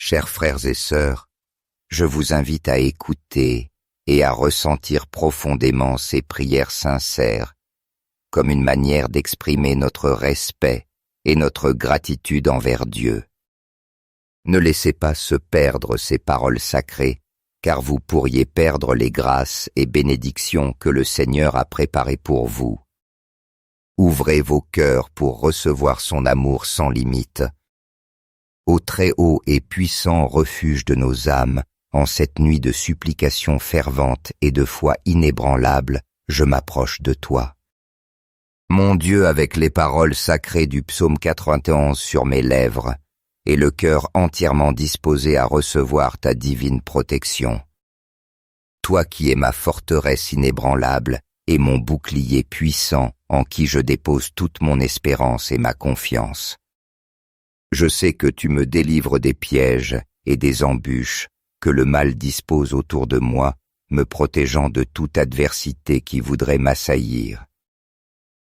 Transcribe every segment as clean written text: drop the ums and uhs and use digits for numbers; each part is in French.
Chers frères et sœurs, je vous invite à écouter et à ressentir profondément ces prières sincères comme une manière d'exprimer notre respect et notre gratitude envers Dieu. Ne laissez pas se perdre ces paroles sacrées, car vous pourriez perdre les grâces et bénédictions que le Seigneur a préparées pour vous. Ouvrez vos cœurs pour recevoir son amour sans limite. Au très haut et puissant refuge de nos âmes, en cette nuit de supplication fervente et de foi inébranlable, je m'approche de toi. Mon Dieu, avec les paroles sacrées du psaume 91 sur mes lèvres, et le cœur entièrement disposé à recevoir ta divine protection. Toi qui es ma forteresse inébranlable et mon bouclier puissant en qui je dépose toute mon espérance et ma confiance. Je sais que tu me délivres des pièges et des embûches que le mal dispose autour de moi, me protégeant de toute adversité qui voudrait m'assaillir.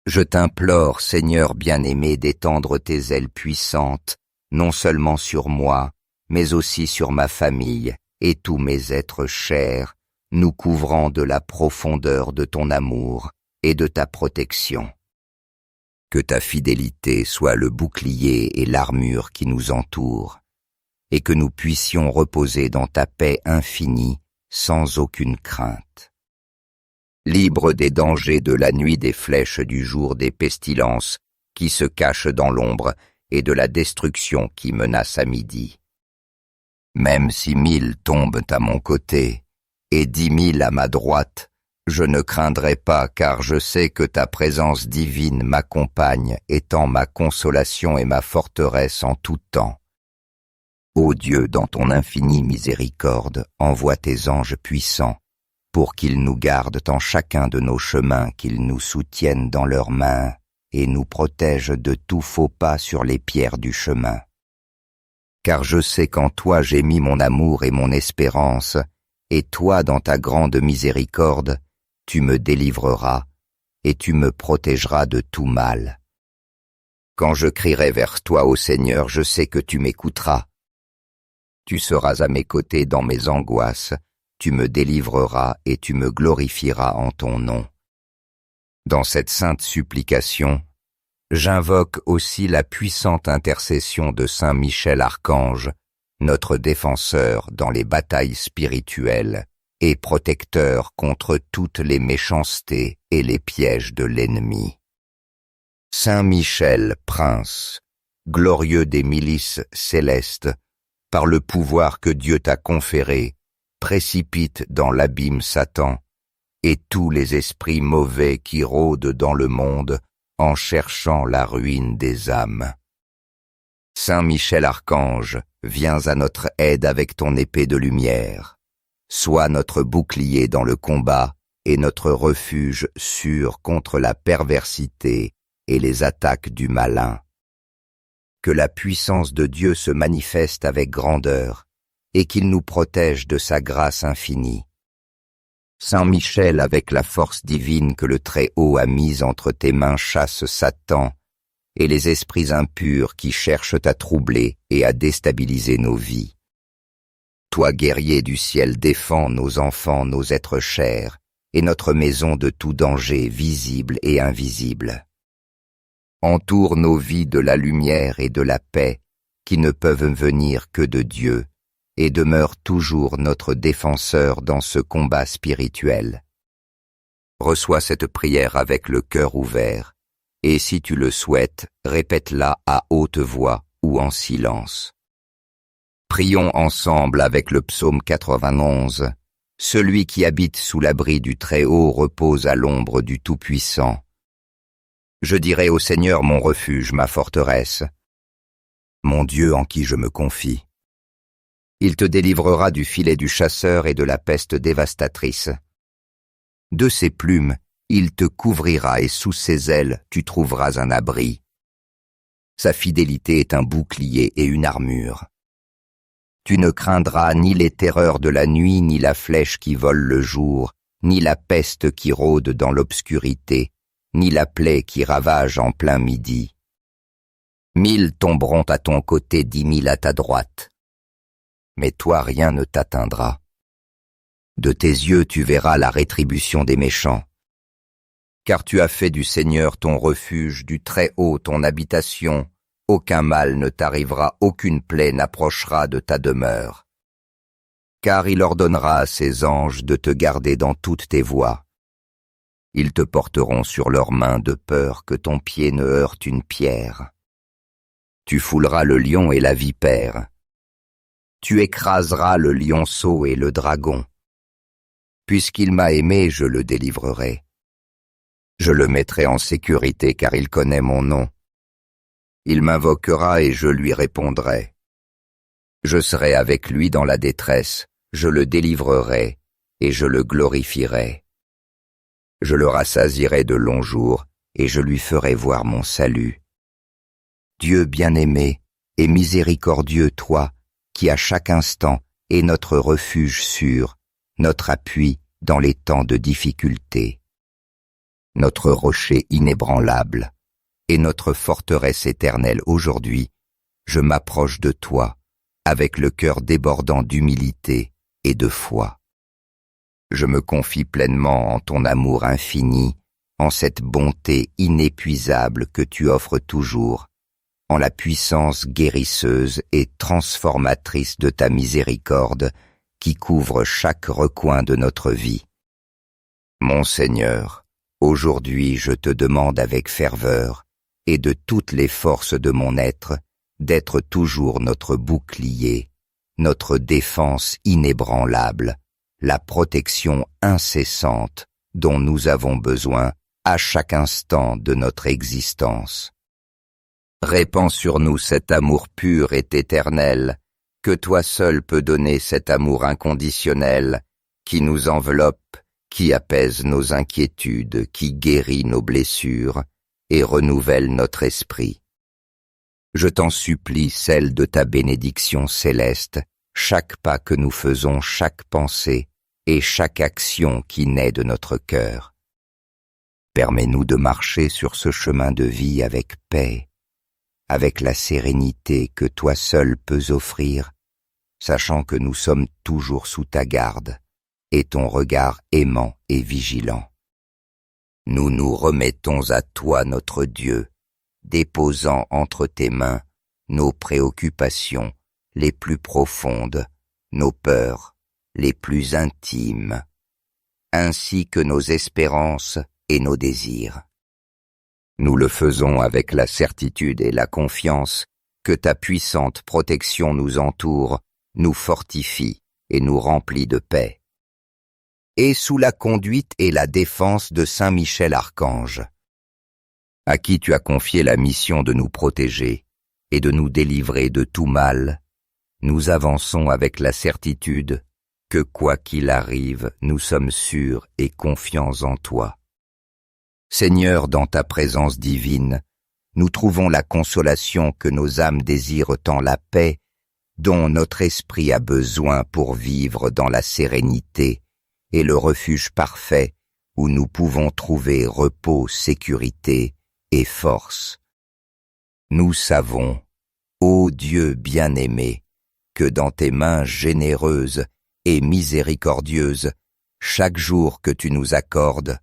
Je t'implore, Seigneur bien-aimé, d'étendre tes ailes puissantes, non seulement sur moi, mais aussi sur ma famille et tous mes êtres chers, nous couvrant de la profondeur de ton amour et de ta protection. Que ta fidélité soit le bouclier et l'armure qui nous entourent, et que nous puissions reposer dans ta paix infinie sans aucune crainte. Libre des dangers de la nuit, des flèches du jour, des pestilences qui se cachent dans l'ombre et de la destruction qui menace à midi. Même si 1000 tombent à mon côté et 10 000 à ma droite, je ne craindrai pas, car je sais que ta présence divine m'accompagne, étant ma consolation et ma forteresse en tout temps. Ô Dieu, dans ton infinie miséricorde, envoie tes anges puissants, pour qu'ils nous gardent en chacun de nos chemins, qu'ils nous soutiennent dans leurs mains et nous protègent de tout faux pas sur les pierres du chemin. Car je sais qu'en toi j'ai mis mon amour et mon espérance, et toi, dans ta grande miséricorde, tu me délivreras et tu me protégeras de tout mal. Quand je crierai vers toi, ô Seigneur, je sais que tu m'écouteras. Tu seras à mes côtés dans mes angoisses, tu me délivreras et tu me glorifieras en ton nom. Dans cette sainte supplication, j'invoque aussi la puissante intercession de Saint Michel Archange, notre défenseur dans les batailles spirituelles et protecteur contre toutes les méchancetés et les pièges de l'ennemi. Saint Michel, prince, glorieux des milices célestes, par le pouvoir que Dieu t'a conféré, précipite dans l'abîme Satan et tous les esprits mauvais qui rôdent dans le monde en cherchant la ruine des âmes. Saint Michel Archange, viens à notre aide avec ton épée de lumière. Sois notre bouclier dans le combat et notre refuge sûr contre la perversité et les attaques du malin. Que la puissance de Dieu se manifeste avec grandeur et qu'il nous protège de sa grâce infinie. Saint Michel, avec la force divine que le Très-Haut a mise entre tes mains, chasse Satan et les esprits impurs qui cherchent à troubler et à déstabiliser nos vies. Toi, guerrier du ciel, défends nos enfants, nos êtres chers, et notre maison de tout danger visible et invisible. Entoure nos vies de la lumière et de la paix qui ne peuvent venir que de Dieu, et demeure toujours notre défenseur dans ce combat spirituel. Reçois cette prière avec le cœur ouvert, et si tu le souhaites, répète-la à haute voix ou en silence. Prions ensemble avec le psaume 91. Celui qui habite sous l'abri du Très-Haut repose à l'ombre du Tout-Puissant. Je dirai au Seigneur mon refuge, ma forteresse, mon Dieu en qui je me confie. Il te délivrera du filet du chasseur et de la peste dévastatrice. De ses plumes, il te couvrira et sous ses ailes, tu trouveras un abri. Sa fidélité est un bouclier et une armure. Tu ne craindras ni les terreurs de la nuit, ni la flèche qui vole le jour, ni la peste qui rôde dans l'obscurité, ni la plaie qui ravage en plein midi. 1000 tomberont à ton côté, 10 000 à ta droite. mais toi rien ne t'atteindra. De tes yeux tu verras la rétribution des méchants. Car tu as fait du Seigneur ton refuge, du Très-Haut ton habitation. Aucun mal ne t'arrivera, aucune plaie n'approchera de ta demeure. Car il ordonnera à ses anges de te garder dans toutes tes voies. Ils te porteront sur leurs mains de peur que ton pied ne heurte une pierre. Tu fouleras le lion et la vipère. Tu écraseras le lionceau et le dragon. Puisqu'il m'a aimé, je le délivrerai. Je le mettrai en sécurité car il connaît mon nom. Il m'invoquera et je lui répondrai. Je serai avec lui dans la détresse, je le délivrerai et je le glorifierai. Je le rassasierai de longs jours et je lui ferai voir mon salut. Dieu bien-aimé et miséricordieux, toi, qui à chaque instant es notre refuge sûr, notre appui dans les temps de difficulté. Notre rocher inébranlable et notre forteresse éternelle aujourd'hui, je m'approche de toi avec le cœur débordant d'humilité et de foi. Je me confie pleinement en ton amour infini, en cette bonté inépuisable que tu offres toujours, en la puissance guérisseuse et transformatrice de ta miséricorde qui couvre chaque recoin de notre vie. Mon Seigneur, aujourd'hui je te demande avec ferveur et de toutes les forces de mon être d'être toujours notre bouclier, notre défense inébranlable, la protection incessante dont nous avons besoin à chaque instant de notre existence. Répands sur nous cet amour pur et éternel, que toi seul peux donner cet amour inconditionnel, qui nous enveloppe, qui apaise nos inquiétudes, qui guérit nos blessures et renouvelle notre esprit. Je t'en supplie, celle de ta bénédiction céleste, chaque pas que nous faisons, chaque pensée et chaque action qui naît de notre cœur. Permets-nous de marcher sur ce chemin de vie avec paix, avec la sérénité que toi seul peux offrir, sachant que nous sommes toujours sous ta garde et ton regard aimant et vigilant. Nous nous remettons à toi, notre Dieu, déposant entre tes mains nos préoccupations les plus profondes, nos peurs les plus intimes, ainsi que nos espérances et nos désirs. Nous le faisons avec la certitude et la confiance que ta puissante protection nous entoure, nous fortifie et nous remplit de paix. Et sous la conduite et la défense de Saint Michel Archange, à qui tu as confié la mission de nous protéger et de nous délivrer de tout mal, nous avançons avec la certitude que quoi qu'il arrive, nous sommes sûrs et confiants en toi. Seigneur, dans ta présence divine, nous trouvons la consolation que nos âmes désirent tant, la paix dont notre esprit a besoin pour vivre dans la sérénité et le refuge parfait où nous pouvons trouver repos, sécurité et force. Nous savons, ô Dieu bien-aimé, que dans tes mains généreuses et miséricordieuses, chaque jour que tu nous accordes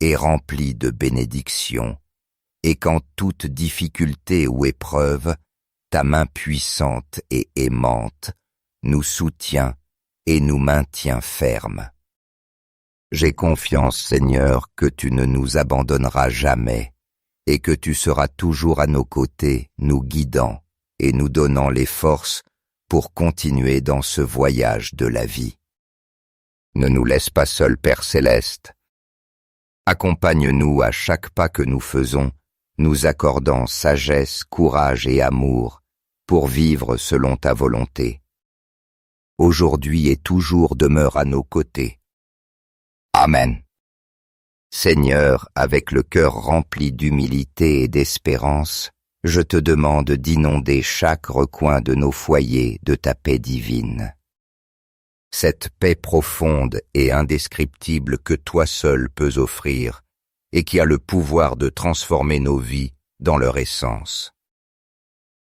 est rempli de bénédictions, et qu'en toute difficulté ou épreuve, ta main puissante et aimante nous soutient et nous maintient fermes. J'ai confiance, Seigneur, que tu ne nous abandonneras jamais, et que tu seras toujours à nos côtés, nous guidant et nous donnant les forces pour continuer dans ce voyage de la vie. Ne nous laisse pas seuls, Père Céleste. Accompagne-nous à chaque pas que nous faisons, nous accordant sagesse, courage et amour pour vivre selon ta volonté. Aujourd'hui et toujours demeure à nos côtés. Amen. Seigneur, avec le cœur rempli d'humilité et d'espérance, je te demande d'inonder chaque recoin de nos foyers de ta paix divine. Cette paix profonde et indescriptible que toi seul peux offrir et qui a le pouvoir de transformer nos vies dans leur essence.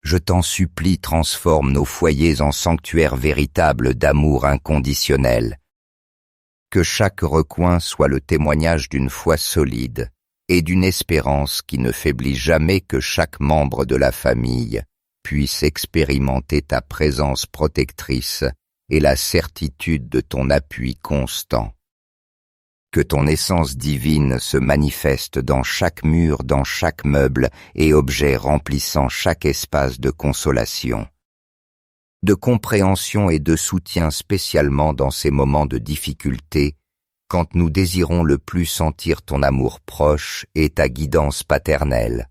Je t'en supplie, transforme nos foyers en sanctuaires véritables d'amour inconditionnel. Que chaque recoin soit le témoignage d'une foi solide et d'une espérance qui ne faiblit jamais, que chaque membre de la famille puisse expérimenter ta présence protectrice et la certitude de ton appui constant. Que ton essence divine se manifeste dans chaque mur, dans chaque meuble et objet remplissant chaque espace de consolation, de compréhension et de soutien, spécialement dans ces moments de difficulté, quand nous désirons le plus sentir ton amour proche et ta guidance paternelle.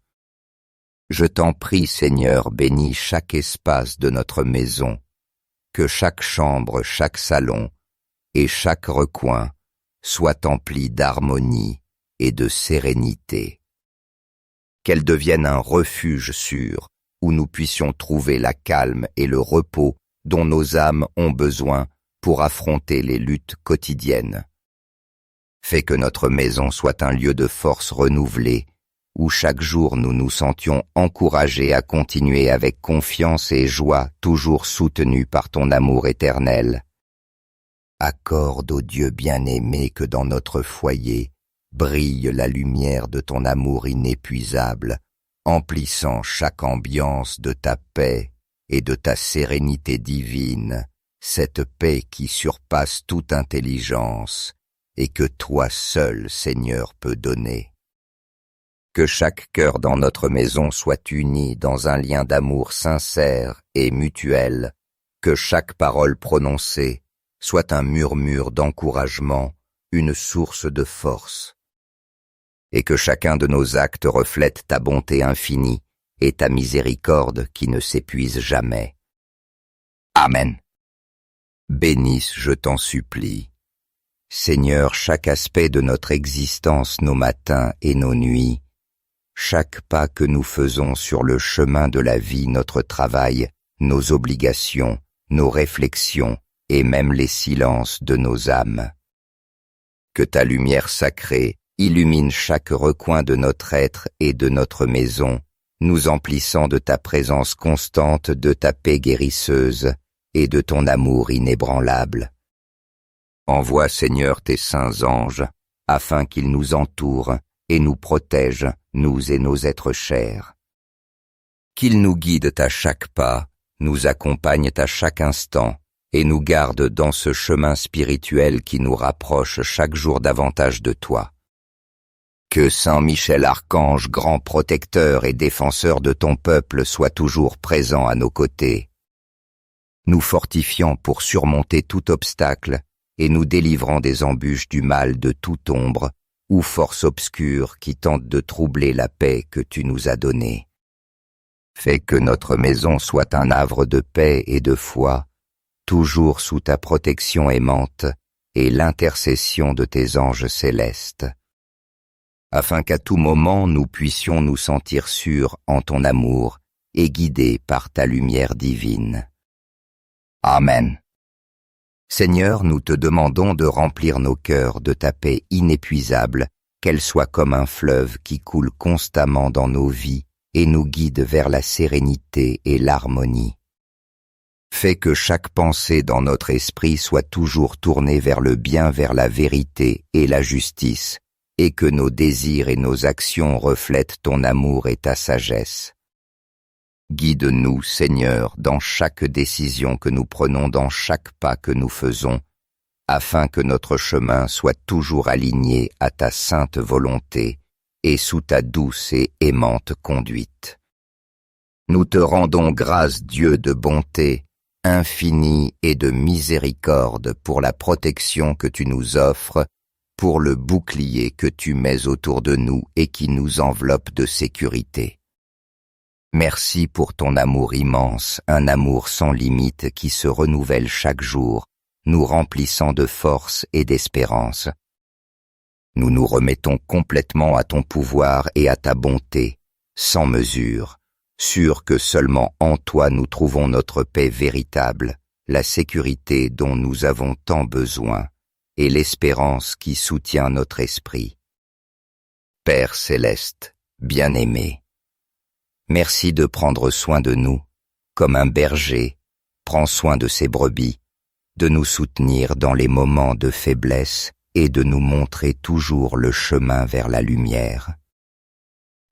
Je t'en prie, Seigneur, bénis chaque espace de notre maison, que chaque chambre, chaque salon et chaque recoin soit empli d'harmonie et de sérénité. Qu'elle devienne un refuge sûr, où nous puissions trouver la calme et le repos dont nos âmes ont besoin pour affronter les luttes quotidiennes. Fais que notre maison soit un lieu de force renouvelée, où chaque jour nous nous sentions encouragés à continuer avec confiance et joie, toujours soutenus par ton amour éternel. Accorde, ô Dieu bien-aimé, que dans notre foyer brille la lumière de ton amour inépuisable, emplissant chaque ambiance de ta paix et de ta sérénité divine, cette paix qui surpasse toute intelligence et que toi seul, Seigneur, peux donner. Que chaque cœur dans notre maison soit uni dans un lien d'amour sincère et mutuel, que chaque parole prononcée soit un murmure d'encouragement, une source de force, et que chacun de nos actes reflète ta bonté infinie et ta miséricorde qui ne s'épuise jamais. Amen. Bénisse, je t'en supplie, Seigneur, chaque aspect de notre existence, nos matins et nos nuits, chaque pas que nous faisons sur le chemin de la vie, notre travail, nos obligations, nos réflexions, et même les silences de nos âmes. Que ta lumière sacrée illumine chaque recoin de notre être et de notre maison, nous emplissant de ta présence constante, de ta paix guérisseuse et de ton amour inébranlable. Envoie, Seigneur, tes saints anges, afin qu'ils nous entourent et nous protègent, nous et nos êtres chers. Qu'ils nous guident à chaque pas, nous accompagnent à chaque instant, et nous garde dans ce chemin spirituel qui nous rapproche chaque jour davantage de toi. Que Saint Michel Archange, grand protecteur et défenseur de ton peuple, soit toujours présent à nos côtés, nous fortifiant pour surmonter tout obstacle et nous délivrant des embûches du mal, de toute ombre ou force obscure qui tente de troubler la paix que tu nous as donnée. Fais que notre maison soit un havre de paix et de foi, toujours sous ta protection aimante et l'intercession de tes anges célestes, afin qu'à tout moment nous puissions nous sentir sûrs en ton amour et guidés par ta lumière divine. Amen. Seigneur, nous te demandons de remplir nos cœurs de ta paix inépuisable, qu'elle soit comme un fleuve qui coule constamment dans nos vies et nous guide vers la sérénité et l'harmonie. Fais que chaque pensée dans notre esprit soit toujours tournée vers le bien, vers la vérité et la justice, et que nos désirs et nos actions reflètent ton amour et ta sagesse. Guide-nous, Seigneur, dans chaque décision que nous prenons, dans chaque pas que nous faisons, afin que notre chemin soit toujours aligné à ta sainte volonté et sous ta douce et aimante conduite. Nous te rendons grâce, Dieu de bonté, infini et de miséricorde, pour la protection que tu nous offres, pour le bouclier que tu mets autour de nous et qui nous enveloppe de sécurité. Merci pour ton amour immense, un amour sans limite qui se renouvelle chaque jour, nous remplissant de force et d'espérance. Nous nous remettons complètement à ton pouvoir et à ta bonté, sans mesure, sûrs que seulement en toi nous trouvons notre paix véritable, la sécurité dont nous avons tant besoin, et l'espérance qui soutient notre esprit. Père céleste, bien-aimé, Merci de prendre soin de nous, comme un berger prend soin de ses brebis, de nous soutenir dans les moments de faiblesse et de nous montrer toujours le chemin vers la lumière.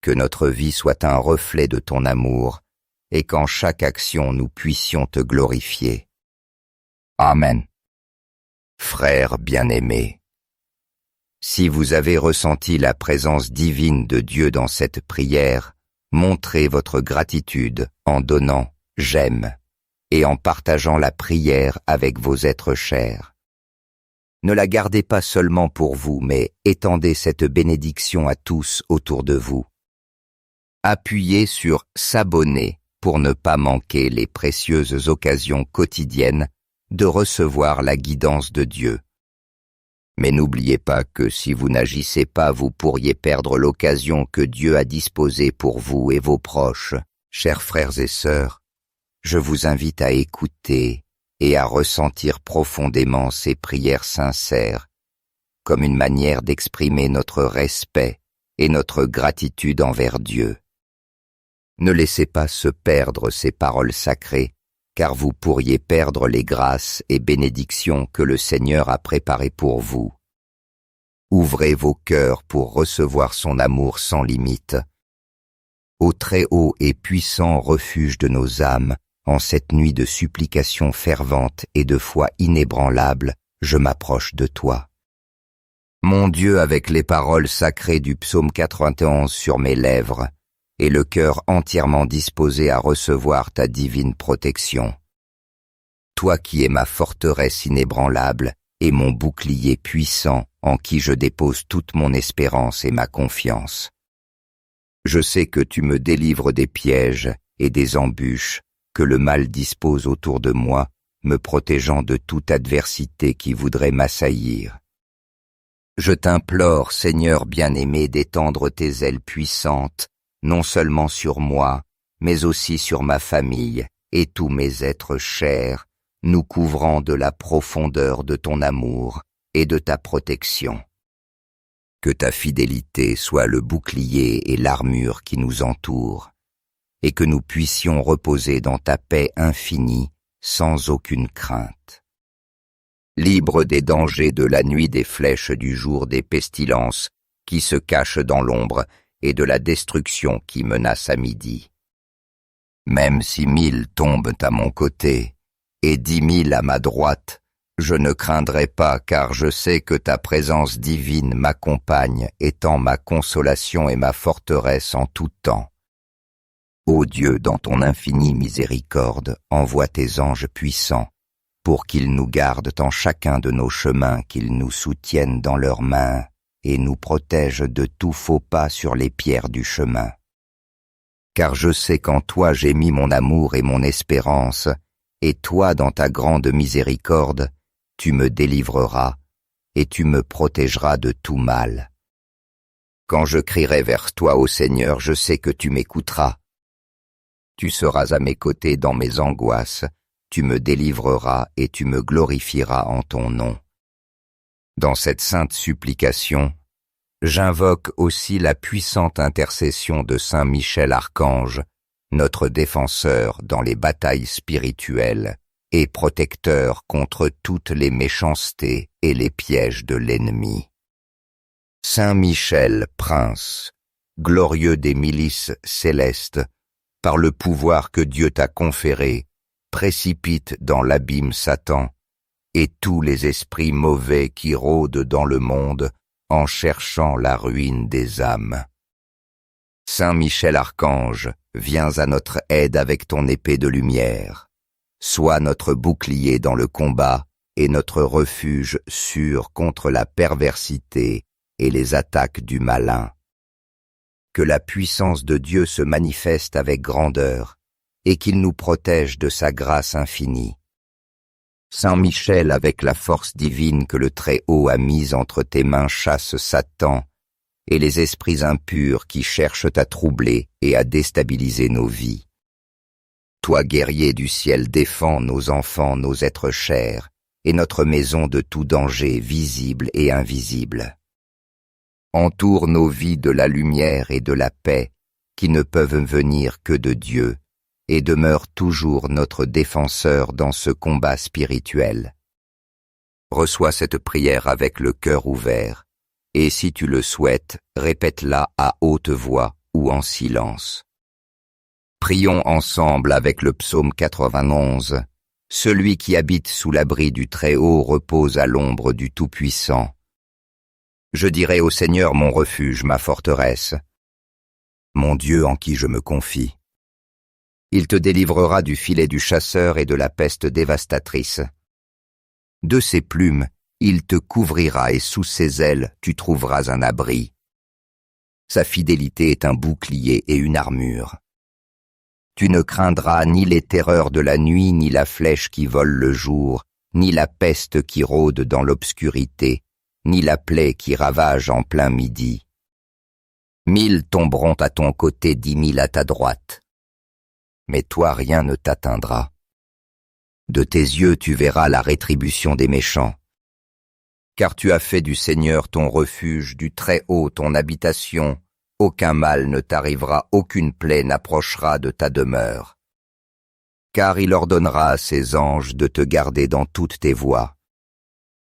Que notre vie soit un reflet de ton amour et qu'en chaque action nous puissions te glorifier. Amen. Frères bien-aimés, si vous avez ressenti la présence divine de Dieu dans cette prière, montrez votre gratitude en donnant « j'aime » et en partageant la prière avec vos êtres chers. Ne la gardez pas seulement pour vous, mais étendez cette bénédiction à tous autour de vous. Appuyez sur « s'abonner » pour ne pas manquer les précieuses occasions quotidiennes de recevoir la guidance de Dieu. Mais n'oubliez pas que si vous n'agissez pas, vous pourriez perdre l'occasion que Dieu a disposée pour vous et vos proches. Chers frères et sœurs, je vous invite à écouter et à ressentir profondément ces prières sincères comme une manière d'exprimer notre respect et notre gratitude envers Dieu. Ne laissez pas se perdre ces paroles sacrées, car vous pourriez perdre les grâces et bénédictions que le Seigneur a préparées pour vous. Ouvrez vos cœurs pour recevoir son amour sans limite. Au très haut et puissant refuge de nos âmes, en cette nuit de supplication fervente et de foi inébranlable, je m'approche de toi. Mon Dieu, avec les paroles sacrées du psaume 91 sur mes lèvres, et le cœur entièrement disposé à recevoir ta divine protection. Toi qui es ma forteresse inébranlable et mon bouclier puissant en qui je dépose toute mon espérance et ma confiance. Je sais que tu me délivres des pièges et des embûches que le mal dispose autour de moi, me protégeant de toute adversité qui voudrait m'assaillir. Je t'implore, Seigneur bien-aimé, d'étendre tes ailes puissantes non seulement sur moi, mais aussi sur ma famille et tous mes êtres chers, nous couvrant de la profondeur de ton amour et de ta protection. Que ta fidélité soit le bouclier et l'armure qui nous entourent, et que nous puissions reposer dans ta paix infinie sans aucune crainte. Libre des dangers de la nuit, des flèches du jour, des pestilences qui se cachent dans l'ombre, et de la destruction qui menace à midi. Même si 1000 tombent à mon côté et 10 000 à ma droite, je ne craindrai pas, car je sais que ta présence divine m'accompagne, étant ma consolation et ma forteresse en tout temps. Ô Dieu, dans ton infinie miséricorde, envoie tes anges puissants, pour qu'ils nous gardent en chacun de nos chemins, qu'ils nous soutiennent dans leurs mains, et nous protège de tout faux pas sur les pierres du chemin. Car je sais qu'en toi j'ai mis mon amour et mon espérance, et toi, dans ta grande miséricorde, tu me délivreras, et tu me protégeras de tout mal. Quand je crierai vers toi, ô Seigneur, je sais que tu m'écouteras. Tu seras à mes côtés dans mes angoisses, tu me délivreras et tu me glorifieras en ton nom. Dans cette sainte supplication, j'invoque aussi la puissante intercession de Saint Michel Archange, notre défenseur dans les batailles spirituelles et protecteur contre toutes les méchancetés et les pièges de l'ennemi. Saint Michel, prince, glorieux des milices célestes, par le pouvoir que Dieu t'a conféré, précipite dans l'abîme Satan et tous les esprits mauvais qui rôdent dans le monde en cherchant la ruine des âmes. Saint Michel Archange, viens à notre aide avec ton épée de lumière. Sois notre bouclier dans le combat et notre refuge sûr contre la perversité et les attaques du malin. Que la puissance de Dieu se manifeste avec grandeur et qu'il nous protège de sa grâce infinie. Saint Michel, avec la force divine que le Très-Haut a mise entre tes mains, chasse Satan et les esprits impurs qui cherchent à troubler et à déstabiliser nos vies. Toi, guerrier du ciel, défends nos enfants, nos êtres chers, et notre maison de tout danger visible et invisible. Entoure nos vies de la lumière et de la paix, qui ne peuvent venir que de Dieu, et demeure toujours notre défenseur dans ce combat spirituel. Reçois cette prière avec le cœur ouvert, et si tu le souhaites, répète-la à haute voix ou en silence. Prions ensemble avec le psaume 91. Celui qui habite sous l'abri du Très-Haut repose à l'ombre du Tout-Puissant. Je dirai au Seigneur mon refuge, ma forteresse, mon Dieu en qui je me confie. Il te délivrera du filet du chasseur et de la peste dévastatrice. De ses plumes, il te couvrira et sous ses ailes, tu trouveras un abri. Sa fidélité est un bouclier et une armure. Tu ne craindras ni les terreurs de la nuit, ni la flèche qui vole le jour, ni la peste qui rôde dans l'obscurité, ni la plaie qui ravage en plein midi. 1000 tomberont à ton côté, 10 000 à ta droite. Mais toi rien ne t'atteindra. De tes yeux tu verras la rétribution des méchants. Car tu as fait du Seigneur ton refuge, du Très-Haut ton habitation. Aucun mal ne t'arrivera, aucune plaie n'approchera de ta demeure. Car il ordonnera à ses anges de te garder dans toutes tes voies.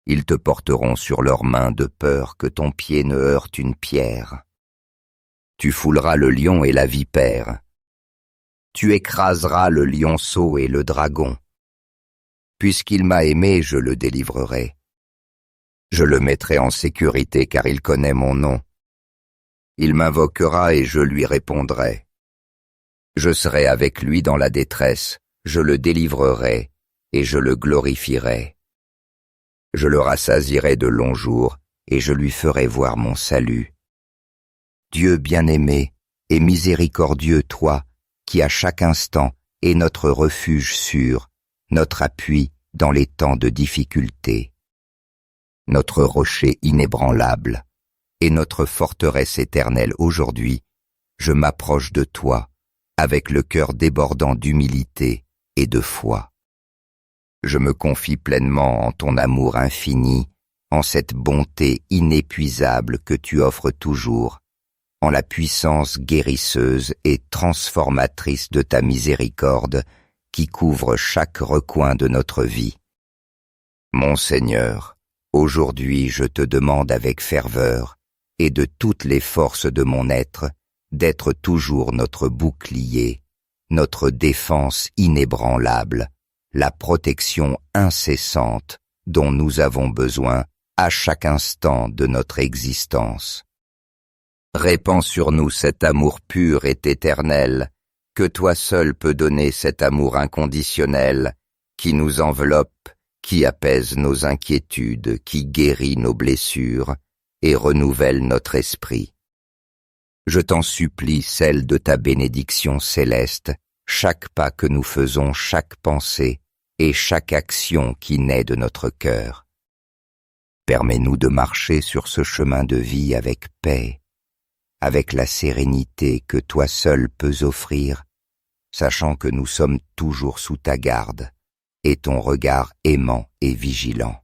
Ils te porteront sur leurs mains de peur que ton pied ne heurte une pierre. Tu fouleras le lion et la vipère. Tu écraseras le lionceau et le dragon. Puisqu'il m'a aimé, je le délivrerai. Je le mettrai en sécurité car il connaît mon nom. Il m'invoquera et je lui répondrai. Je serai avec lui dans la détresse, je le délivrerai et je le glorifierai. Je le rassasierai de longs jours et je lui ferai voir mon salut. Dieu bien-aimé et miséricordieux, toi, qui à chaque instant es notre refuge sûr, notre appui dans les temps de difficulté, notre rocher inébranlable, et notre forteresse éternelle aujourd'hui, je m'approche de toi avec le cœur débordant d'humilité et de foi. Je me confie pleinement en ton amour infini, en cette bonté inépuisable que tu offres toujours, en la puissance guérisseuse et transformatrice de ta miséricorde qui couvre chaque recoin de notre vie. Mon Seigneur, aujourd'hui je te demande avec ferveur, et de toutes les forces de mon être, d'être toujours notre bouclier, notre défense inébranlable, la protection incessante dont nous avons besoin à chaque instant de notre existence. Répands sur nous cet amour pur et éternel, que toi seul peux donner cet amour inconditionnel, qui nous enveloppe, qui apaise nos inquiétudes, qui guérit nos blessures, et renouvelle notre esprit. Je t'en supplie, celle de ta bénédiction céleste, chaque pas que nous faisons, chaque pensée et chaque action qui naît de notre cœur. Permets-nous de marcher sur ce chemin de vie avec paix, avec la sérénité que toi seul peux offrir, sachant que nous sommes toujours sous ta garde et ton regard aimant et vigilant.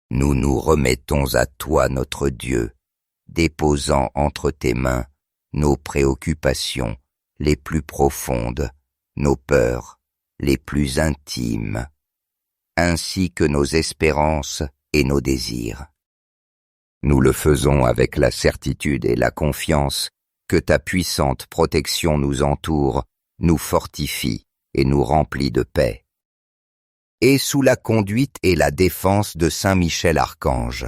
Nous nous remettons à toi, notre Dieu, déposant entre tes mains nos préoccupations les plus profondes, nos peurs les plus intimes, ainsi que nos espérances et nos désirs. Nous le faisons avec la certitude et la confiance que ta puissante protection nous entoure, nous fortifie et nous remplit de paix. Et sous la conduite et la défense de Saint Michel Archange,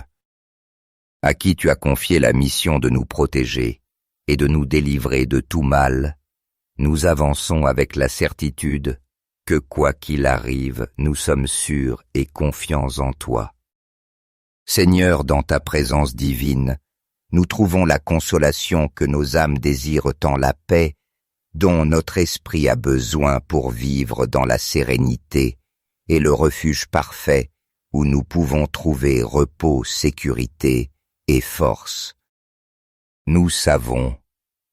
à qui tu as confié la mission de nous protéger et de nous délivrer de tout mal, nous avançons avec la certitude que quoi qu'il arrive, nous sommes sûrs et confiants en toi. Seigneur, dans ta présence divine, nous trouvons la consolation que nos âmes désirent tant, la paix dont notre esprit a besoin pour vivre dans la sérénité et le refuge parfait où nous pouvons trouver repos, sécurité et force. Nous savons,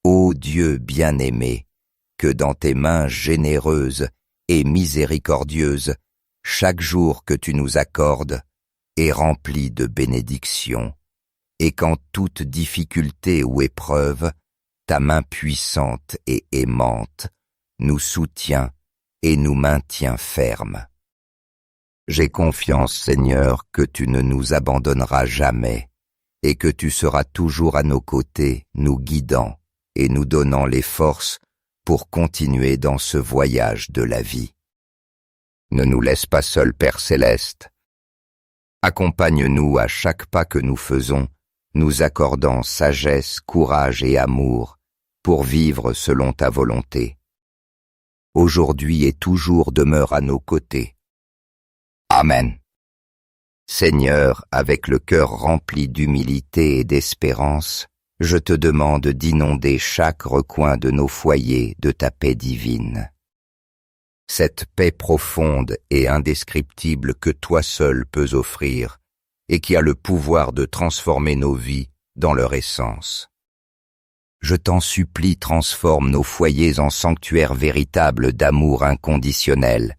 ô Dieu bien-aimé, que dans tes mains généreuses et miséricordieuses, chaque jour que tu nous accordes est rempli de bénédictions, et qu'en toute difficulté ou épreuve, ta main puissante et aimante nous soutient et nous maintient fermes. J'ai confiance, Seigneur, que tu ne nous abandonneras jamais et que tu seras toujours à nos côtés, nous guidant et nous donnant les forces pour continuer dans ce voyage de la vie. Ne nous laisse pas seuls, Père Céleste. Accompagne-nous à chaque pas que nous faisons, nous accordant sagesse, courage et amour pour vivre selon ta volonté. Aujourd'hui et toujours demeure à nos côtés. Amen. Seigneur, avec le cœur rempli d'humilité et d'espérance, je te demande d'inonder chaque recoin de nos foyers de ta paix divine. Cette paix profonde et indescriptible que toi seul peux offrir et qui a le pouvoir de transformer nos vies dans leur essence. Je t'en supplie, transforme nos foyers en sanctuaires véritables d'amour inconditionnel.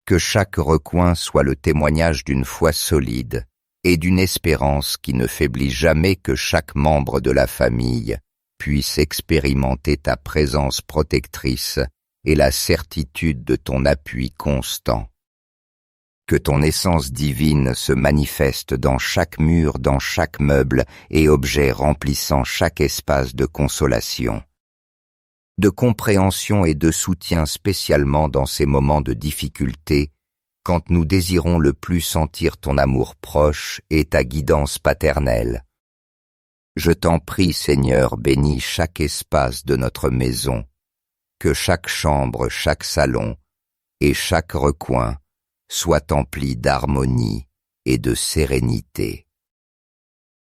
Que chaque recoin soit le témoignage d'une foi solide et d'une espérance qui ne faiblit jamais, que chaque membre de la famille puisse expérimenter ta présence protectrice et la certitude de ton appui constant. Que ton essence divine se manifeste dans chaque mur, dans chaque meuble et objet remplissant chaque espace de consolation, de compréhension et de soutien, spécialement dans ces moments de difficulté, quand nous désirons le plus sentir ton amour proche et ta guidance paternelle. Je t'en prie, Seigneur, bénis chaque espace de notre maison, que chaque chambre, chaque salon et chaque recoin soit empli d'harmonie et de sérénité.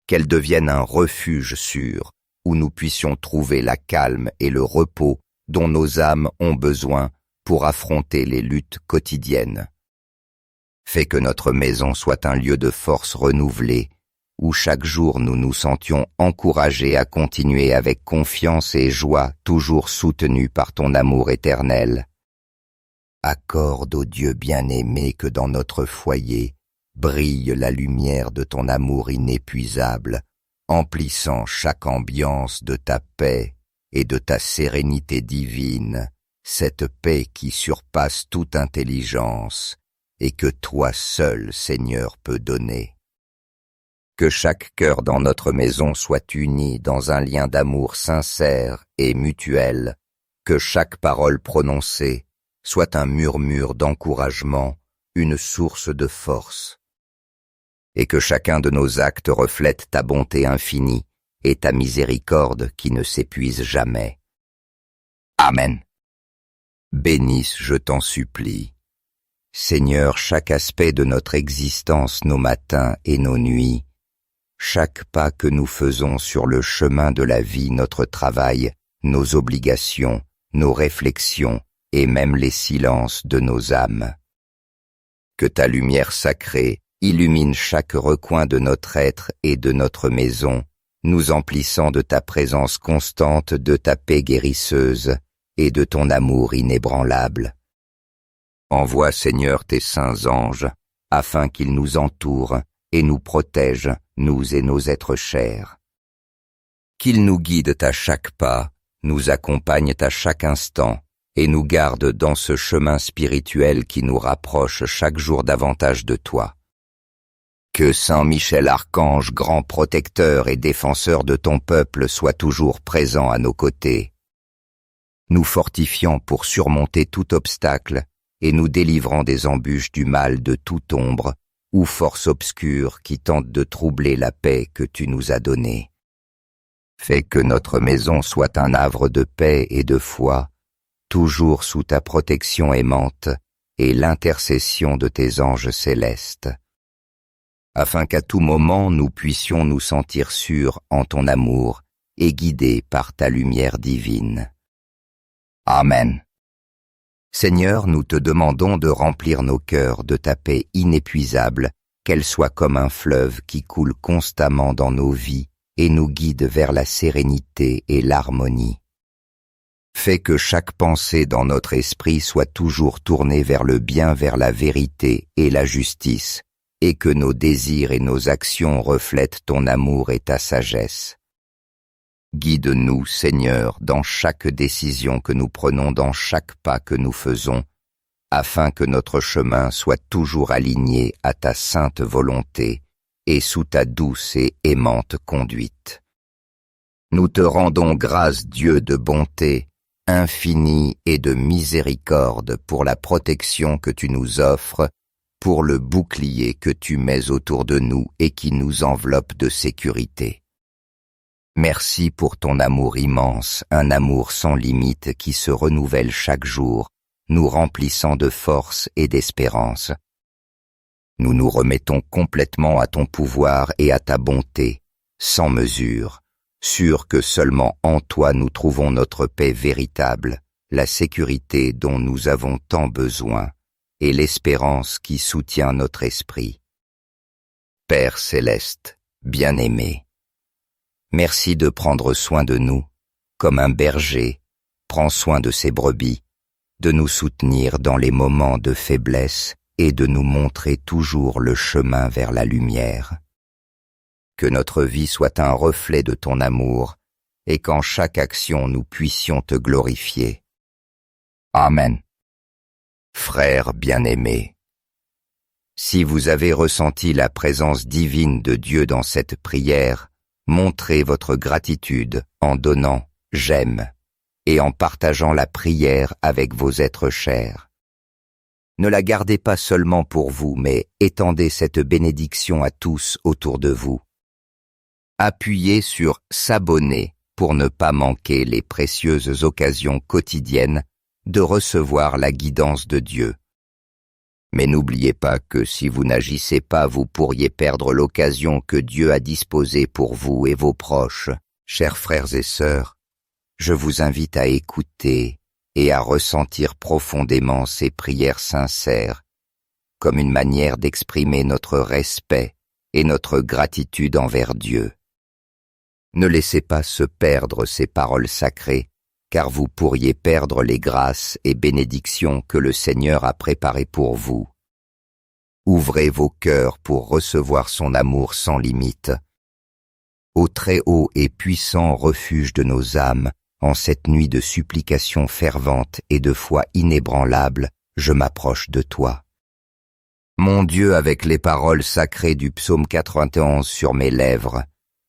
Qu'elle devienne un refuge sûr, où nous puissions trouver la calme et le repos dont nos âmes ont besoin pour affronter les luttes quotidiennes. Fais que notre maison soit un lieu de force renouvelée, où chaque jour nous nous sentions encouragés à continuer avec confiance et joie, toujours soutenus par ton amour éternel. Accorde, ô Dieu bien-aimé, que dans notre foyer brille la lumière de ton amour inépuisable, emplissant chaque ambiance de ta paix et de ta sérénité divine, cette paix qui surpasse toute intelligence et que toi seul, Seigneur, peux donner. Que chaque cœur dans notre maison soit uni dans un lien d'amour sincère et mutuel, que chaque parole prononcée soit un murmure d'encouragement, une source de force, et que chacun de nos actes reflète ta bonté infinie et ta miséricorde qui ne s'épuise jamais. Amen. Bénisse, je t'en supplie, Seigneur, chaque aspect de notre existence, nos matins et nos nuits, chaque pas que nous faisons sur le chemin de la vie, notre travail, nos obligations, nos réflexions et même les silences de nos âmes. Que ta lumière sacrée illumine chaque recoin de notre être et de notre maison, nous emplissant de ta présence constante, de ta paix guérisseuse et de ton amour inébranlable. Envoie, Seigneur, tes saints anges, afin qu'ils nous entourent et nous protègent, nous et nos êtres chers. Qu'ils nous guident à chaque pas, nous accompagnent à chaque instant et nous gardent dans ce chemin spirituel qui nous rapproche chaque jour davantage de toi. Que Saint Michel Archange, grand protecteur et défenseur de ton peuple, soit toujours présent à nos côtés, nous fortifiant pour surmonter tout obstacle et nous délivrant des embûches du mal, de toute ombre ou force obscure qui tente de troubler la paix que tu nous as donnée. Fais que notre maison soit un havre de paix et de foi, toujours sous ta protection aimante et l'intercession de tes anges célestes, afin qu'à tout moment nous puissions nous sentir sûrs en ton amour et guidés par ta lumière divine. Amen. Seigneur, nous te demandons de remplir nos cœurs de ta paix inépuisable, qu'elle soit comme un fleuve qui coule constamment dans nos vies et nous guide vers la sérénité et l'harmonie. Fais que chaque pensée dans notre esprit soit toujours tournée vers le bien, vers la vérité et la justice, et que nos désirs et nos actions reflètent ton amour et ta sagesse. Guide-nous, Seigneur, dans chaque décision que nous prenons, dans chaque pas que nous faisons, afin que notre chemin soit toujours aligné à ta sainte volonté et sous ta douce et aimante conduite. Nous te rendons grâce, Dieu de bonté, infinie et de miséricorde, pour la protection que tu nous offres, pour le bouclier que tu mets autour de nous et qui nous enveloppe de sécurité. Merci pour ton amour immense, un amour sans limite qui se renouvelle chaque jour, nous remplissant de force et d'espérance. Nous nous remettons complètement à ton pouvoir et à ta bonté, sans mesure, sûrs que seulement en toi nous trouvons notre paix véritable, la sécurité dont nous avons tant besoin, et l'espérance qui soutient notre esprit. Père céleste, bien-aimé, merci de prendre soin de nous, comme un berger prend soin de ses brebis, de nous soutenir dans les moments de faiblesse et de nous montrer toujours le chemin vers la lumière. Que notre vie soit un reflet de ton amour et qu'en chaque action nous puissions te glorifier. Amen. Frères bien-aimés, si vous avez ressenti la présence divine de Dieu dans cette prière, montrez votre gratitude en donnant « j'aime » et en partageant la prière avec vos êtres chers. Ne la gardez pas seulement pour vous, mais étendez cette bénédiction à tous autour de vous. Appuyez sur « s'abonner » pour ne pas manquer les précieuses occasions quotidiennes de recevoir la guidance de Dieu. Mais n'oubliez pas que si vous n'agissez pas, vous pourriez perdre l'occasion que Dieu a disposée pour vous et vos proches. Chers frères et sœurs, je vous invite à écouter et à ressentir profondément ces prières sincères comme une manière d'exprimer notre respect et notre gratitude envers Dieu. Ne laissez pas se perdre ces paroles sacrées, car vous pourriez perdre les grâces et bénédictions que le Seigneur a préparées pour vous. Ouvrez vos cœurs pour recevoir son amour sans limite. Au très haut et puissant refuge de nos âmes, en cette nuit de supplication fervente et de foi inébranlable, je m'approche de toi. Mon Dieu, avec les paroles sacrées du psaume 91 sur mes lèvres,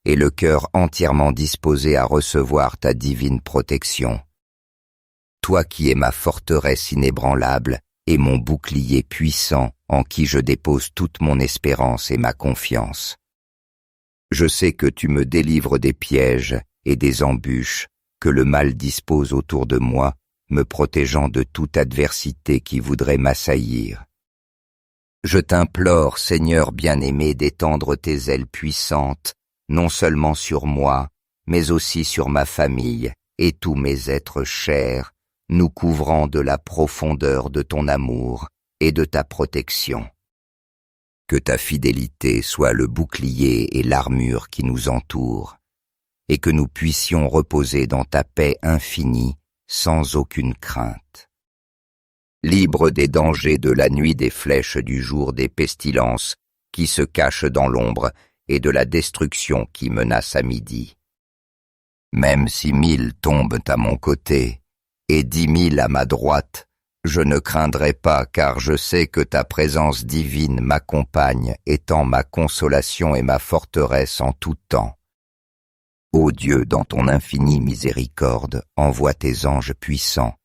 et le cœur entièrement disposé à recevoir ta divine protection. Toi qui es ma forteresse inébranlable et mon bouclier puissant en qui je dépose toute mon espérance et ma confiance. Je sais que tu me délivres des pièges et des embûches que le mal dispose autour de moi, me protégeant de toute adversité qui voudrait m'assaillir. Je t'implore, Seigneur bien-aimé, d'étendre tes ailes puissantes, non seulement sur moi, mais aussi sur ma famille et tous mes êtres chers, nous couvrant de la profondeur de ton amour et de ta protection. Que ta fidélité soit le bouclier et l'armure qui nous entourent, et que nous puissions reposer dans ta paix infinie sans aucune crainte. Libre des dangers de la nuit, des flèches du jour, des pestilences qui se cachent dans l'ombre et de la destruction qui menace à midi. Même si 1000 tombent à mon côté et 10 000 à ma droite, je ne craindrai pas, car je sais que ta présence divine m'accompagne, étant ma consolation et ma forteresse en tout temps. Ô Dieu, dans ton infinie miséricorde, envoie tes anges puissants,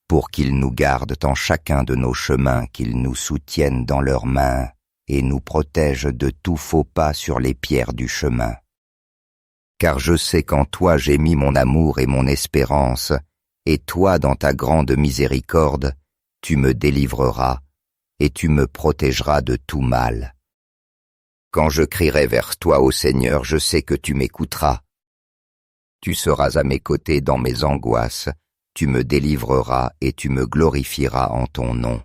pour qu'ils nous gardent en chacun de nos chemins, qu'ils nous soutiennent dans leurs mains et nous protègent de tout faux pas sur les pierres du chemin. Car je sais qu'en toi j'ai mis mon amour et mon espérance, et toi, dans ta grande miséricorde, tu me délivreras et tu me protégeras de tout mal. Quand je crierai vers toi, ô Seigneur, je sais que tu m'écouteras. Tu seras à mes côtés dans mes angoisses, tu me délivreras et tu me glorifieras en ton nom.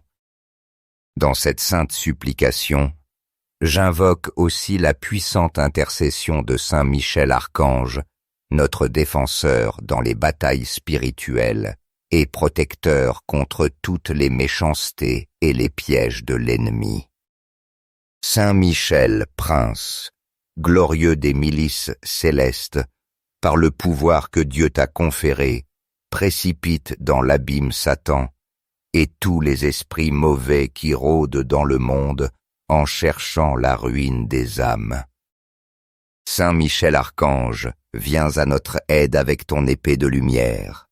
Dans cette sainte supplication, j'invoque aussi la puissante intercession de Saint Michel Archange, notre défenseur dans les batailles spirituelles et protecteur contre toutes les méchancetés et les pièges de l'ennemi. Saint Michel, prince, glorieux des milices célestes, par le pouvoir que Dieu t'a conféré, précipite dans l'abîme Satan et tous les esprits mauvais qui rôdent dans le monde en cherchant la ruine des âmes. Saint Michel Archange, viens à notre aide avec ton épée de lumière.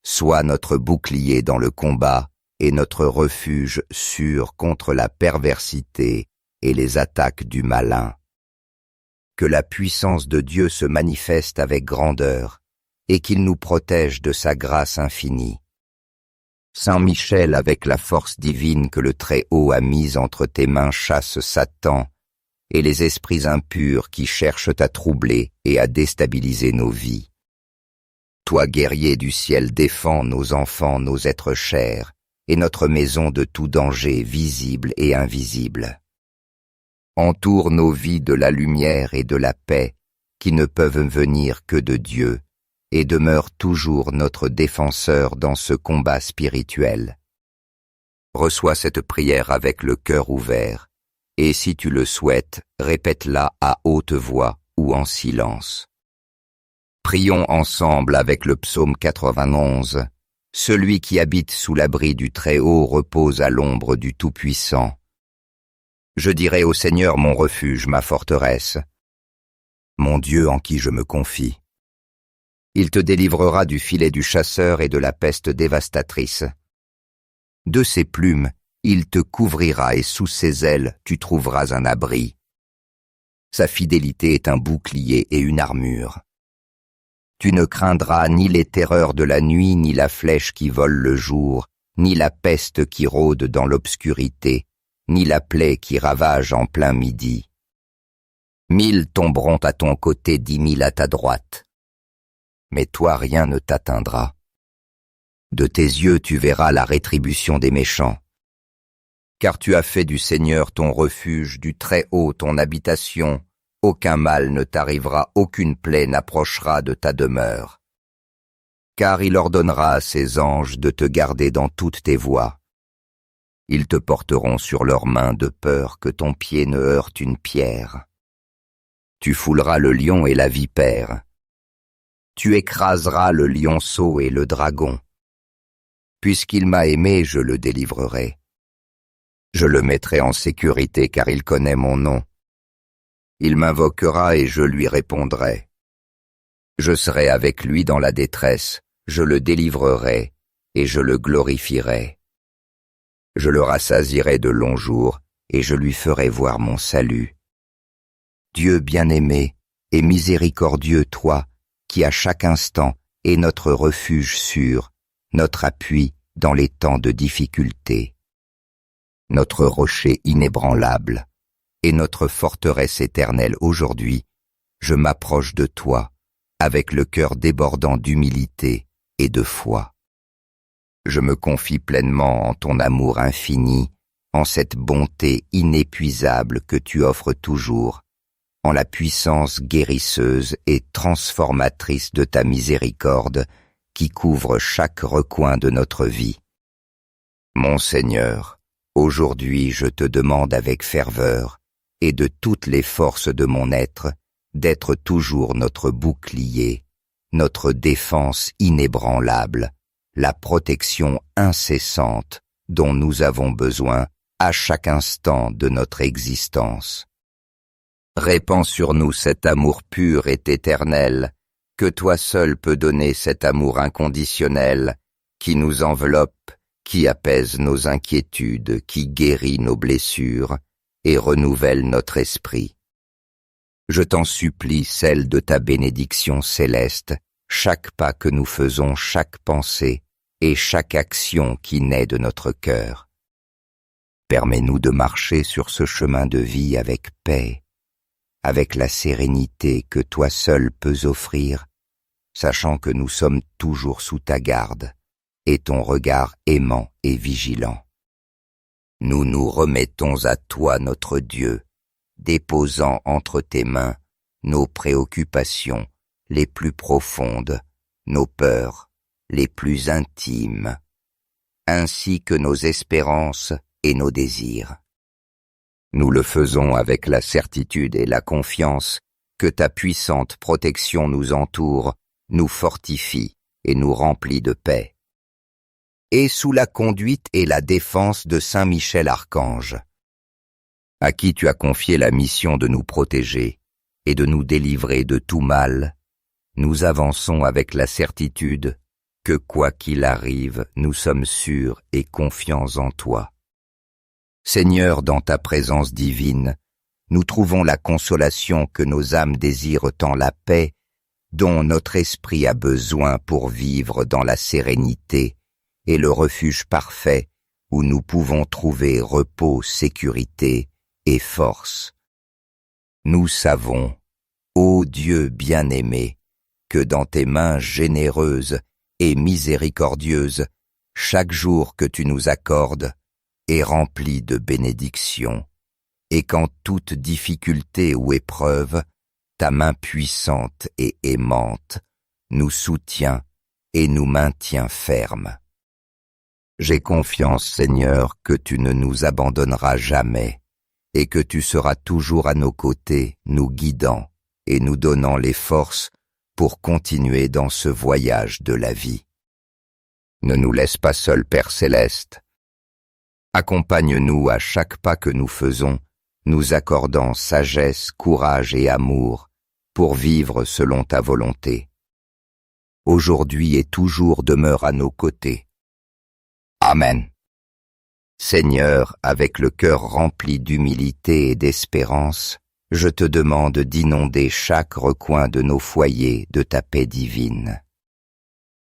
Sois notre bouclier dans le combat et notre refuge sûr contre la perversité et les attaques du malin. Que la puissance de Dieu se manifeste avec grandeur et qu'il nous protège de sa grâce infinie. Saint Michel, avec la force divine que le Très-Haut a mise entre tes mains, chasse Satan et les esprits impurs qui cherchent à troubler et à déstabiliser nos vies. Toi, guerrier du ciel, défends nos enfants, nos êtres chers, et notre maison de tout danger visible et invisible. Entoure nos vies de la lumière et de la paix qui ne peuvent venir que de Dieu, et demeure toujours notre défenseur dans ce combat spirituel. Reçois cette prière avec le cœur ouvert, et si tu le souhaites, répète-la à haute voix ou en silence. Prions ensemble avec le psaume 91. Celui qui habite sous l'abri du Très-Haut repose à l'ombre du Tout-Puissant. Je dirai au Seigneur mon refuge, ma forteresse, mon Dieu en qui je me confie. Il te délivrera du filet du chasseur et de la peste dévastatrice. De ses plumes, il te couvrira et sous ses ailes, tu trouveras un abri. Sa fidélité est un bouclier et une armure. Tu ne craindras ni les terreurs de la nuit, ni la flèche qui vole le jour, ni la peste qui rôde dans l'obscurité, ni la plaie qui ravage en plein midi. 1000 tomberont à ton côté, 10 000 à ta droite. Mais toi rien ne t'atteindra. De tes yeux tu verras la rétribution des méchants. Car tu as fait du Seigneur ton refuge, du Très-Haut ton habitation, aucun mal ne t'arrivera, aucune plaie n'approchera de ta demeure. Car il ordonnera à ses anges de te garder dans toutes tes voies. Ils te porteront sur leurs mains de peur que ton pied ne heurte une pierre. Tu fouleras le lion et la vipère. Tu écraseras le lionceau et le dragon. Puisqu'il m'a aimé, je le délivrerai. Je le mettrai en sécurité car il connaît mon nom. Il m'invoquera et je lui répondrai. Je serai avec lui dans la détresse, je le délivrerai et je le glorifierai. Je le rassasierai de longs jours et je lui ferai voir mon salut. Dieu bien-aimé et miséricordieux, toi, qui à chaque instant est notre refuge sûr, notre appui dans les temps de difficulté. Notre rocher inébranlable et notre forteresse éternelle aujourd'hui, je m'approche de toi avec le cœur débordant d'humilité et de foi. Je me confie pleinement en ton amour infini, en cette bonté inépuisable que tu offres toujours, en la puissance guérisseuse et transformatrice de ta miséricorde qui couvre chaque recoin de notre vie. Mon Seigneur, aujourd'hui je te demande avec ferveur et de toutes les forces de mon être d'être toujours notre bouclier, notre défense inébranlable, la protection incessante dont nous avons besoin à chaque instant de notre existence. Répands sur nous cet amour pur et éternel, que toi seul peux donner cet amour inconditionnel, qui nous enveloppe, qui apaise nos inquiétudes, qui guérit nos blessures et renouvelle notre esprit. Je t'en supplie, celle de ta bénédiction céleste, chaque pas que nous faisons, chaque pensée et chaque action qui naît de notre cœur. Permets-nous de marcher sur ce chemin de vie avec paix, avec la sérénité que toi seul peux offrir, sachant que nous sommes toujours sous ta garde et ton regard aimant et vigilant. Nous nous remettons à toi, notre Dieu, déposant entre tes mains nos préoccupations les plus profondes, nos peurs les plus intimes, ainsi que nos espérances et nos désirs. Nous le faisons avec la certitude et la confiance que ta puissante protection nous entoure, nous fortifie et nous remplit de paix. Et sous la conduite et la défense de Saint Michel Archange, à qui tu as confié la mission de nous protéger et de nous délivrer de tout mal, nous avançons avec la certitude que quoi qu'il arrive, nous sommes sûrs et confiants en toi. Seigneur, dans ta présence divine, nous trouvons la consolation que nos âmes désirent tant, la paix dont notre esprit a besoin pour vivre dans la sérénité et le refuge parfait où nous pouvons trouver repos, sécurité et force. Nous savons, ô Dieu bien-aimé, que dans tes mains généreuses et miséricordieuses, chaque jour que tu nous accordes est rempli de bénédictions, et qu'en toute difficulté ou épreuve, ta main puissante et aimante nous soutient et nous maintient fermes. J'ai confiance, Seigneur, que tu ne nous abandonneras jamais et que tu seras toujours à nos côtés, nous guidant et nous donnant les forces pour continuer dans ce voyage de la vie. Ne nous laisse pas seuls, Père Céleste. Accompagne-nous à chaque pas que nous faisons, nous accordant sagesse, courage et amour pour vivre selon ta volonté. Aujourd'hui et toujours demeure à nos côtés. Amen. Seigneur, avec le cœur rempli d'humilité et d'espérance, je te demande d'inonder chaque recoin de nos foyers de ta paix divine.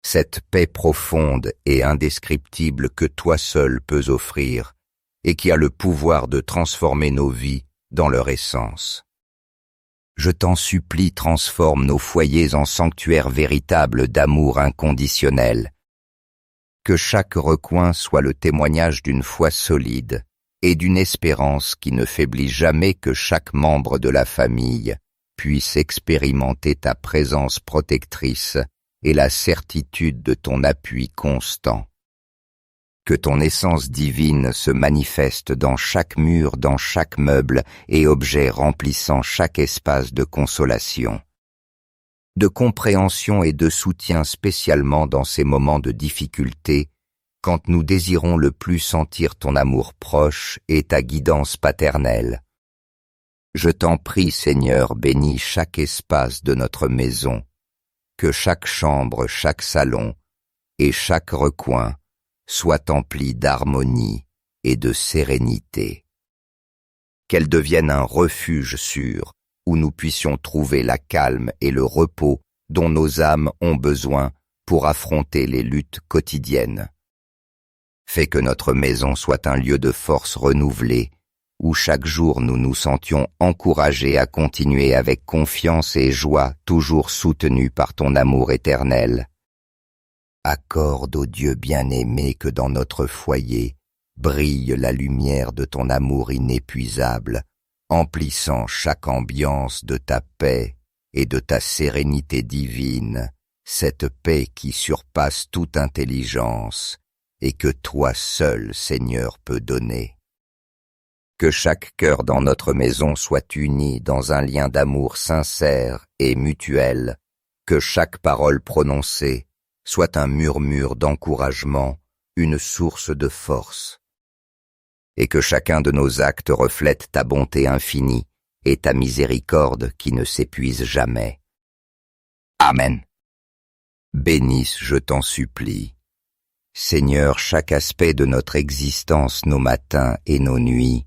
Cette paix profonde et indescriptible que toi seul peux offrir et qui a le pouvoir de transformer nos vies dans leur essence. Je t'en supplie, transforme nos foyers en sanctuaires véritables d'amour inconditionnel. Que chaque recoin soit le témoignage d'une foi solide et d'une espérance qui ne faiblit jamais, que chaque membre de la famille puisse expérimenter ta présence protectrice et la certitude de ton appui constant. Que ton essence divine se manifeste dans chaque mur, dans chaque meuble et objet remplissant chaque espace de consolation, de compréhension et de soutien, spécialement dans ces moments de difficulté, quand nous désirons le plus sentir ton amour proche et ta guidance paternelle. Je t'en prie, Seigneur, bénis chaque espace de notre maison, que chaque chambre, chaque salon et chaque recoin soit empli d'harmonie et de sérénité. Qu'elle devienne un refuge sûr, où nous puissions trouver la calme et le repos dont nos âmes ont besoin pour affronter les luttes quotidiennes. Fais que notre maison soit un lieu de force renouvelée, où chaque jour nous nous sentions encouragés à continuer avec confiance et joie, toujours soutenus par ton amour éternel. Accorde, ô Dieu bien-aimé, que dans notre foyer brille la lumière de ton amour inépuisable, emplissant chaque ambiance de ta paix et de ta sérénité divine, cette paix qui surpasse toute intelligence et que toi seul, Seigneur, peux donner. Que chaque cœur dans notre maison soit uni dans un lien d'amour sincère et mutuel, que chaque parole prononcée soit un murmure d'encouragement, une source de force, et que chacun de nos actes reflète ta bonté infinie et ta miséricorde qui ne s'épuise jamais. Amen. Bénisse, je t'en supplie, Seigneur, chaque aspect de notre existence, nos matins et nos nuits,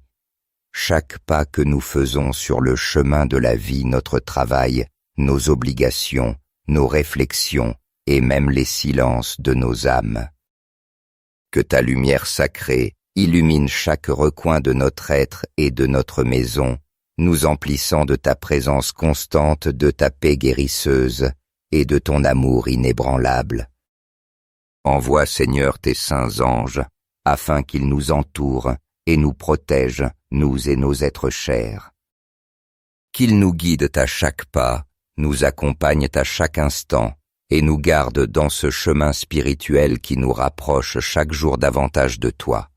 chaque pas que nous faisons sur le chemin de la vie, notre travail, nos obligations, nos réflexions, et même les silences de nos âmes. Que ta lumière sacrée illumine chaque recoin de notre être et de notre maison, nous emplissant de ta présence constante, de ta paix guérisseuse et de ton amour inébranlable. Envoie, Seigneur, tes saints anges, afin qu'ils nous entourent et nous protègent, nous et nos êtres chers. Qu'ils nous guident à chaque pas, nous accompagnent à chaque instant, et nous garde dans ce chemin spirituel qui nous rapproche chaque jour davantage de toi.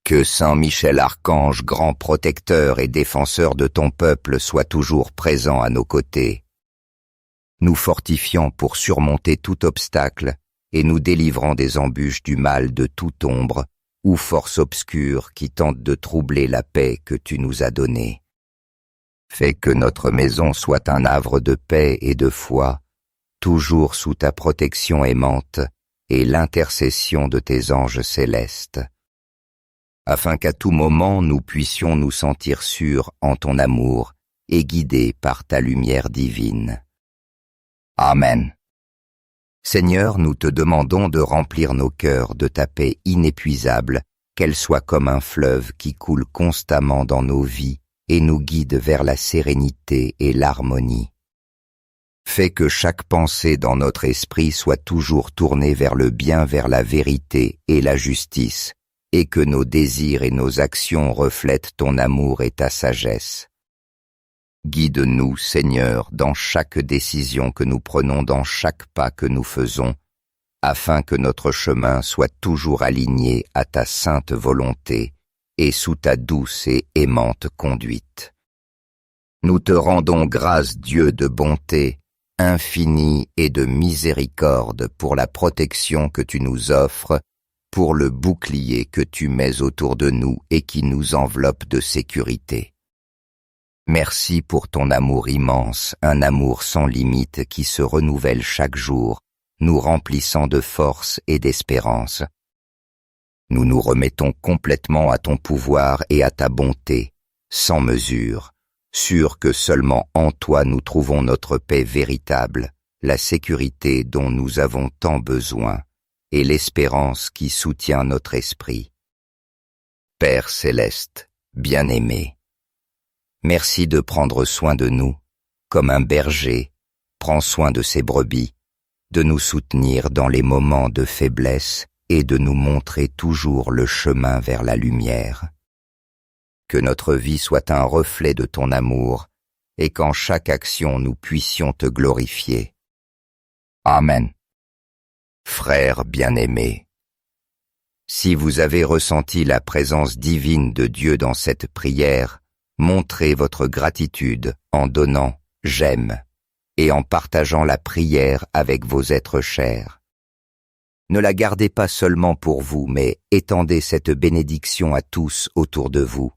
Que Saint Michel Archange, grand protecteur et défenseur de ton peuple, soit toujours présent à nos côtés, nous fortifiant pour surmonter tout obstacle et nous délivrant des embûches du mal de toute ombre ou force obscure qui tente de troubler la paix que tu nous as donnée. Fais que notre maison soit un havre de paix et de foi, toujours sous ta protection aimante et l'intercession de tes anges célestes, afin qu'à tout moment nous puissions nous sentir sûrs en ton amour et guidés par ta lumière divine. Amen. Seigneur, nous te demandons de remplir nos cœurs de ta paix inépuisable, qu'elle soit comme un fleuve qui coule constamment dans nos vies et nous guide vers la sérénité et l'harmonie. Fais que chaque pensée dans notre esprit soit toujours tournée vers le bien, vers la vérité et la justice, et que nos désirs et nos actions reflètent ton amour et ta sagesse. Guide-nous, Seigneur, dans chaque décision que nous prenons, dans chaque pas que nous faisons, afin que notre chemin soit toujours aligné à ta sainte volonté et sous ta douce et aimante conduite. Nous te rendons grâce, Dieu de bonté, infinie et de miséricorde, pour la protection que tu nous offres, pour le bouclier que tu mets autour de nous et qui nous enveloppe de sécurité. Merci pour ton amour immense, un amour sans limite qui se renouvelle chaque jour, nous remplissant de force et d'espérance. Nous nous remettons complètement à ton pouvoir et à ta bonté, sans mesure, sûrs que seulement en toi nous trouvons notre paix véritable, la sécurité dont nous avons tant besoin, et l'espérance qui soutient notre esprit. Père céleste, bien-aimé, merci de prendre soin de nous, comme un berger prend soin de ses brebis, de nous soutenir dans les moments de faiblesse et de nous montrer toujours le chemin vers la lumière. Que notre vie soit un reflet de ton amour et qu'en chaque action nous puissions te glorifier. Amen. Frères bien-aimés, si vous avez ressenti la présence divine de Dieu dans cette prière, montrez votre gratitude en donnant « j'aime » et en partageant la prière avec vos êtres chers. Ne la gardez pas seulement pour vous, mais étendez cette bénédiction à tous autour de vous.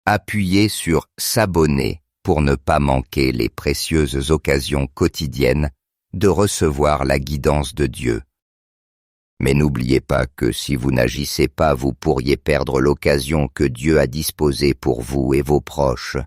Appuyez sur « s'abonner » pour ne pas manquer les précieuses occasions quotidiennes de recevoir la guidance de Dieu. Mais n'oubliez pas que si vous n'agissez pas, vous pourriez perdre l'occasion que Dieu a disposée pour vous et vos proches.